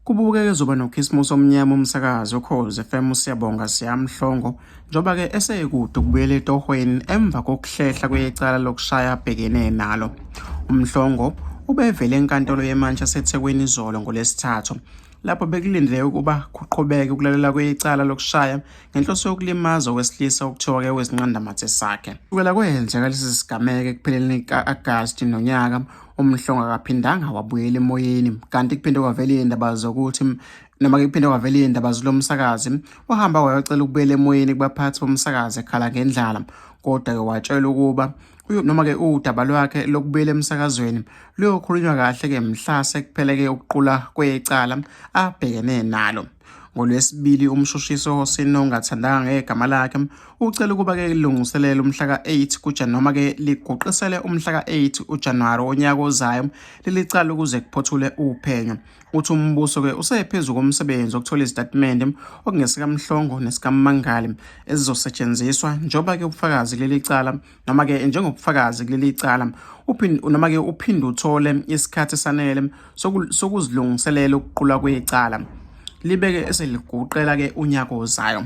Kubukeka kuzoba nokhisimusi omnyama umsakazi Ukhozi FM Siyabonga Siyamhlongo njoba-ke esekude ukubuyela etohweni emva kokuhlehla kwecala lokushaya abhekene nalo. UMhlongo ubevele enkantolo yemantshi yaseThekwini izolo ngoLwesithathu, lapho bekulindele ukuba kuqhubeke ukulalela kwecala lokushaya ngenhloso yokulimaza owesilisa okuthiwa-ke wezinqandamathe sakhe. Kusukela kwenzeka lesi sigameko ekupheleni ka-Agasti nonyaka, uMhlongo akaphindanga wabuyela emoyeni, kanti kuphinde kwavela iy'ndaba zokuthi noma-ke kuphinde kwavela iy'ndaba zolomsakazi wahamba wayocela ukubuyela emoyeni kubaphathi bomsakazi ekhala ngendlala, kodwa-ke watshela ukuba noma-ke udaba lwakhe lokubuyela emsakazweni luyokhulunywa kahle-ke mhla sekupheleke ukuqula kwecala abhekene nalo. NgoLwesibili, umshushisi wahosini ongathandanga ngegama lakhe ucela ukuba-ke lilungiselele umhla ka-8 noma-ke liguqisele umhla ka-8 uJanuwari wonyaka ozayo leli cala ukuze kuphothule uphenyo. Uthi umbuso-ke usephezu komsebenzi wokuthola izitatimende okungesikaMhlongo nesikaMmangali ezizosetshenziswa njengoba-ke ubufakazi kuleli cala noma-ke njengobufakazi kuleli cala noma-ke uphinde uthole isikhathi esanele sokuzilungiselela ukuqulwa kwecala libeke eseliguqela-ke unyaka ozayo.